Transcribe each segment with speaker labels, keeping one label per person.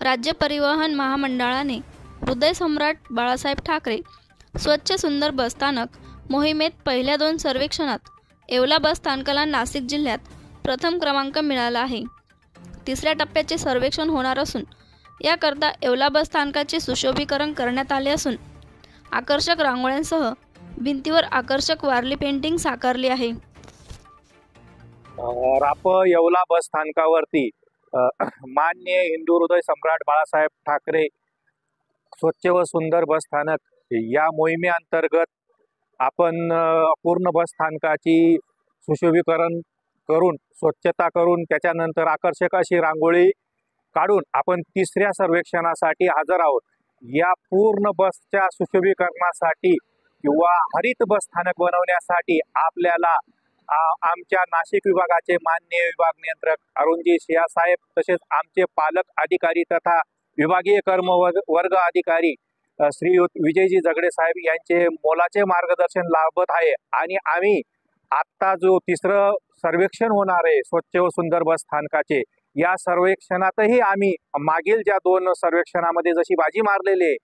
Speaker 1: राज्य परिवहन महामंडळाने हृदय सम्राट बाळासाहेब ठाकरे स्वच्छ सुंदर बसस्थानक मोहिमेत पहिल्या 2 सर्वेक्षणात येवला बस स्थानकाला नाशिक जिल्ह्यात प्रथम क्रमांक मिळाला आहे। तिसऱ्या टप्प्याचे सर्वेक्षण होणार असून याकरता येवला बस स्थानकाचे सुशोभीकरण करण्यात आले असून आकर्षक रांगोळ्यांसह भिंतीवर आकर्षक वारली पेंटिंग साकारली आहे।
Speaker 2: राप येवला बस स्थानकावरती माननीय हिंदू हृदय सम्राट बाळासाहेब ठाकरे स्वच्छ व सुंदर बस स्थानक या मोहिमेअंतर्गत आपण पूर्ण बस स्थानकाची सुशोभीकरण करून स्वच्छता करून त्याच्यानंतर आकर्षक अशी रांगोळी काढून आपण तिसऱ्या सर्वेक्षणासाठी हजर आहोत। या पूर्ण बसच्या सुशोभीकरणासाठी किंवा हरित बस स्थानक बनवण्यासाठी आपल्याला आमच्या नाशिक विभागाचे माननीय विभाग नियंत्रक अरुणजी सिया साहेब तसेच आमचे पालक अधिकारी तथा विभागीय वर्ग अधिकारी श्रीयुत विजयजी जगडे साहेब यांचे मोलाचे मार्गदर्शन लाभत आहे। आणि आम्ही आत्ता जो तिसरं सर्वेक्षण होणार आहे स्वच्छ व सुंदर बस स्थानकाचे, या सर्वेक्षणातही आम्ही मागील ज्या 2 सर्वेक्षणामध्ये जशी बाजी मारलेली आहे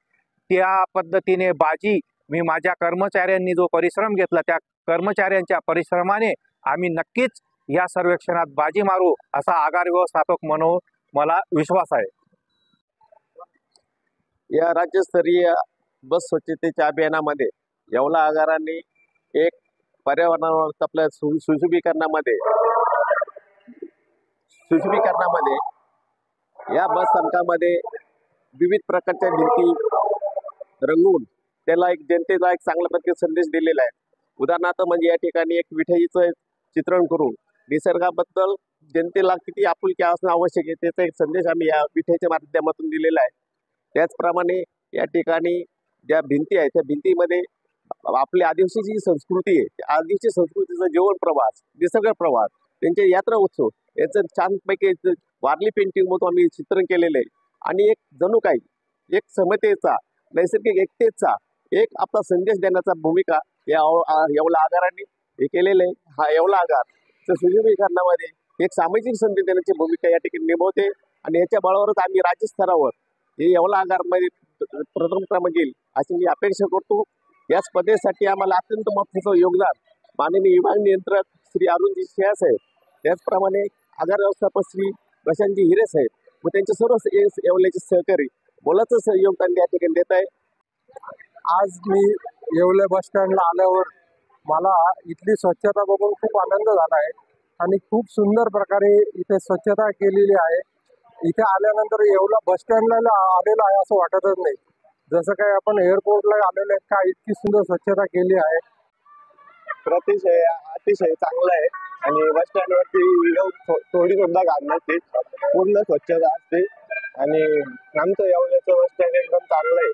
Speaker 2: त्या पद्धतीने बाजी मी माझ्या कर्मचाऱ्यांनी जो परिश्रम घेतला त्या कर्मचाऱ्यांच्या परिश्रमाने आम्ही नक्कीच या सर्वेक्षणात बाजी मारू असा आगार व्यवस्थापक म्हणून मला विश्वास आहे।
Speaker 3: या राज्यस्तरीय बस स्वच्छतेच्या अभियानामध्ये येवला आगारांनी एक पर्यावरणावर आपल्या सुशोभीकरणामध्ये या बस स्थानकामध्ये विविध प्रकारच्या भिंती रंगवून त्याला एक जनतेला एक चांगल्या पद्धतीने संदेश दिलेला आहे। उदाहरणार्थ म्हणजे या ठिकाणी एक विठईचं चित्रण करून निसर्गाबद्दल जनतेला किती आपुलकी असणं आवश्यक आहे त्याचा एक संदेश आम्ही या विठईच्या माध्यमातून दिलेला आहे। त्याचप्रमाणे या ठिकाणी ज्या भिंती आहेत त्या भिंतीमध्ये आपली आदिवासी जी संस्कृती आहे त्या आदिवासी संस्कृतीचा जीवन प्रवास, निसर्ग प्रवास, त्यांचे यात्रा उत्सव याचं छानपैकी वारली पेंटिंग मधून आम्ही चित्रण केलेलं आहे। आणि एक जणू काही एक समतेचा, नैसर्गिक एकतेचा एक आपला संदेश देण्याचा भूमिका या येवला आगारांनी हे केलेलं आहे। हा येवला आगार सुशोभीकरणामध्ये एक सामाजिक संदेश देण्याची भूमिका या ठिकाणी निभवते आणि याच्या बळावरच आम्ही राज्य स्तरावर हे येवला आगारमध्ये प्रथम क्रमांक येईल अशी मी अपेक्षा करतो। या स्पर्धेसाठी आम्हाला अत्यंत महत्त्वाचं योगदान माननीय विभाग नियंत्रक श्री अरुणजी सिया साहेब, त्याचप्रमाणे आगार व्यवस्थापक श्री प्रशांतजी हिरे साहेब व त्यांचे सर्व येवल्याचे सहकारी मोलाचं योगदान या ठिकाणी देत आहे।
Speaker 4: आज मी येवले बस स्टँडला आल्यावर मला इथली स्वच्छता बघून खूप आनंद झाला आहे आणि खूप सुंदर प्रकारे इथे स्वच्छता केलेली आहे। इथे आल्यानंतर येवला बस स्टँडला आलेलं आहे असं वाटतच नाही, जसं काही आपण एअरपोर्टला आलेलं आहे का इतकी सुंदर स्वच्छता केली आहे।
Speaker 3: अतिशय चांगलं आहे आणि बस स्टँडवरती थोडी सुद्धा घाण नसते, पूर्ण स्वच्छता असते आणि आमचं येवल्याचं बस स्टँड एकदम चांगलं आहे।